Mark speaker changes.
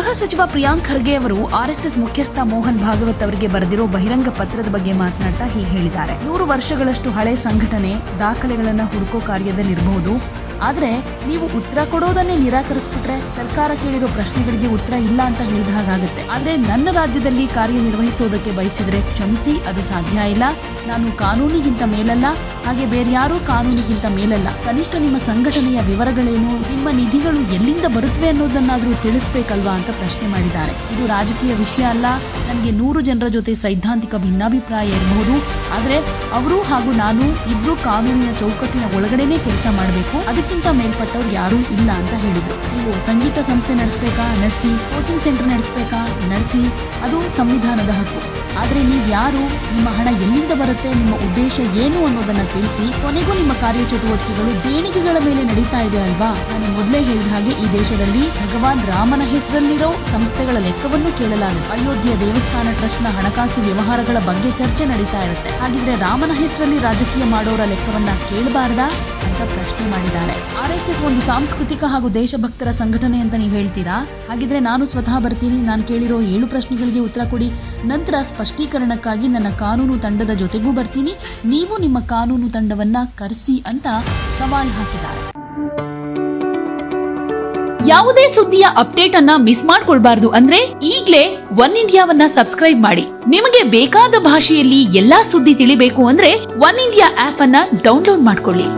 Speaker 1: ಗೃಹ ಸಚಿವ ಪ್ರಿಯಾಂಕ್ ಖರ್ಗೆ ಅವರು ಆರ್ಎಸ್ಎಸ್ ಮುಖ್ಯಸ್ಥ ಮೋಹನ್ ಭಾಗವತ್ ಅವರಿಗೆ ಬರೆದಿರೋ ಬಹಿರಂಗ ಪತ್ರದ ಬಗ್ಗೆ ಮಾತನಾಡ್ತಾ ಹೀಗೆ ಹೇಳಿದ್ದಾರೆ. 100 ವರ್ಷಗಳಷ್ಟು ಹಳೆ ಸಂಘಟನೆ ದಾಖಲೆಗಳನ್ನ ಹುಡುಕೋ ಕಾರ್ಯದಲ್ಲಿರಬಹುದು. ಆದ್ರೆ ನೀವು ಉತ್ತರ ಕೊಡೋದನ್ನೇ ನಿರಾಕರಿಸ್ಬಿಟ್ರೆ ಸರ್ಕಾರ ಕೇಳಿರೋ ಪ್ರಶ್ನೆಗಳಿಗೆ ಉತ್ತರ ಇಲ್ಲ ಅಂತ ಹೇಳಿದ ಹಾಗಾಗುತ್ತೆ. ಆದ್ರೆ ನನ್ನ ರಾಜ್ಯದಲ್ಲಿ ಕಾರ್ಯನಿರ್ವಹಿಸೋದಕ್ಕೆ ಬಯಸಿದ್ರೆ ಕ್ಷಮಿಸಿ, ಅದು ಸಾಧ್ಯ ಇಲ್ಲ. ನಾನು ಕಾನೂನಿಗಿಂತ ಮೇಲಲ್ಲ, ಹಾಗೆ ಬೇರೆ ಯಾರೂ ಕಾನೂನಿಗಿಂತ ಮೇಲಲ್ಲ. ಕನಿಷ್ಠ ನಿಮ್ಮ ಸಂಘಟನೆಯ ವಿವರಗಳೇನು, ನಿಮ್ಮ ನಿಧಿಗಳು ಎಲ್ಲಿಂದ ಬರುತ್ತವೆ ಅನ್ನೋದನ್ನಾದ್ರೂ ತಿಳಿಸ್ಬೇಕಲ್ವಾ ಅಂತ ಪ್ರಶ್ನೆ ಮಾಡಿದ್ದಾರೆ. ಇದು ರಾಜಕೀಯ ವಿಷಯ ಅಲ್ಲ. ನನಗೆ 100 ಜನರ ಜೊತೆ ಸೈದ್ಧಾಂತಿಕ ಭಿನ್ನಾಭಿಪ್ರಾಯ ಇರಬಹುದು, ಆದ್ರೆ ಅವರು ಹಾಗೂ ನಾನು ಇಬ್ರು ಕಾನೂನಿನ ಚೌಕಟ್ಟಿನ ಒಳಗಡೆನೆ ಕೆಲಸ ಮಾಡಬೇಕು. ಅದಕ್ಕಿಂತ ಮೇಲ್ಪಟ್ಟವ್ರು ಯಾರೂ ಇಲ್ಲ ಅಂತ ಹೇಳಿದ್ರು. ನೀವು ಸಂಗೀತ ಸಂಸ್ಥೆ ನಡೆಸಬೇಕಾ, ನಡೆಸಿ. ಕೋಚಿಂಗ್ ಸೆಂಟರ್ ನಡೆಸಬೇಕಾ, ನಡೆಸಿ. ಅದು ಸಂವಿಧಾನದ ಹಕ್ಕು. ಆದ್ರೆ ನೀವು ಯಾರು, ನಿಮ್ಮ ಹಣ ಎಲ್ಲಿಂದ ಬರುತ್ತೆ, ನಿಮ್ಮ ಉದ್ದೇಶ ಏನು ಅನ್ನೋದನ್ನ ತಿಳಿಸಿ. ಕೊನೆಗೂ ನಿಮ್ಮ ಕಾರ್ಯಚಟುವಟಿಕೆಗಳು ದೇಣಿಗೆಗಳ ಮೇಲೆ ನಡೀತಾ ಇದೆ ಅಲ್ವಾ? ನಾನು ಮೊದಲೇ ಹೇಳಿದ ಹಾಗೆ ಈ ದೇಶದಲ್ಲಿ ಭಗವಾನ್ ರಾಮನ ಹೆಸರಲ್ಲಿರೋ ಸಂಸ್ಥೆಗಳ ಲೆಕ್ಕವನ್ನು ಕೇಳಲಾಗುತ್ತೆ. ಅಯೋಧ್ಯೆ ದೇವಸ್ಥಾನ ಟ್ರಸ್ಟ್ನ ಹಣಕಾಸು ವ್ಯವಹಾರಗಳ ಬಗ್ಗೆ ಚರ್ಚೆ ನಡೀತಾ ಇರುತ್ತೆ. ಹಾಗಿದ್ರೆ ರಾಮನ ಹೆಸರಲ್ಲಿ ರಾಜಕೀಯ ಮಾಡೋರ ಲೆಕ್ಕವನ್ನ ಕೇಳಬಾರ್ದಾ ಅಂತ ಪ್ರಶ್ನೆ ಮಾಡಿದ್ದಾರೆ. ಆರ್ಎಸ್ಎಸ್ ಒಂದು ಸಾಂಸ್ಕೃತಿಕ ಹಾಗೂ ದೇಶಭಕ್ತರ ಸಂಘಟನೆ ಅಂತ ನೀವು ಹೇಳ್ತೀರಾ? ಹಾಗಿದ್ರೆ ನಾನು ಸ್ವತಃ ಬರ್ತೀನಿ. ನಾನು ಕೇಳಿರೋ 7 ಪ್ರಶ್ನೆಗಳಿಗೆ ಉತ್ತರ ಕೊಡಿ. ನಂತರ ಸ್ಪಷ್ಟೀಕರಣಕ್ಕಾಗಿ ನನ್ನ ಕಾನೂನು ತಂಡದ ಜೊತೆಗೂ ಬರ್ತೀನಿ. ನೀವು ನಿಮ್ಮ ಕಾನೂನು ತಂಡವನ್ನ ಕರೆಸಿ ಅಂತ ಸವಾಲ್ ಹಾಕಿದ್ದಾರೆ. ಯಾವುದೇ ಸುದ್ದಿಯ ಅಪ್ಡೇಟ್ ಅನ್ನ ಮಿಸ್ ಮಾಡ್ಕೊಳ್ಬಾರ್ದು ಅಂದ್ರೆ ಈಗ್ಲೇ ಒನ್ ಇಂಡಿಯಾವನ್ನ ಸಬ್ಸ್ಕ್ರೈಬ್ ಮಾಡಿ. ನಿಮಗೆ ಬೇಕಾದ ಭಾಷೆಯಲ್ಲಿ ಎಲ್ಲಾ ಸುದ್ದಿ ತಿಳಿಬೇಕು ಅಂದ್ರೆ ಒನ್ ಇಂಡಿಯಾ ಆಪ್ ಅನ್ನ ಡೌನ್ಲೋಡ್ ಮಾಡ್ಕೊಳ್ಳಿ.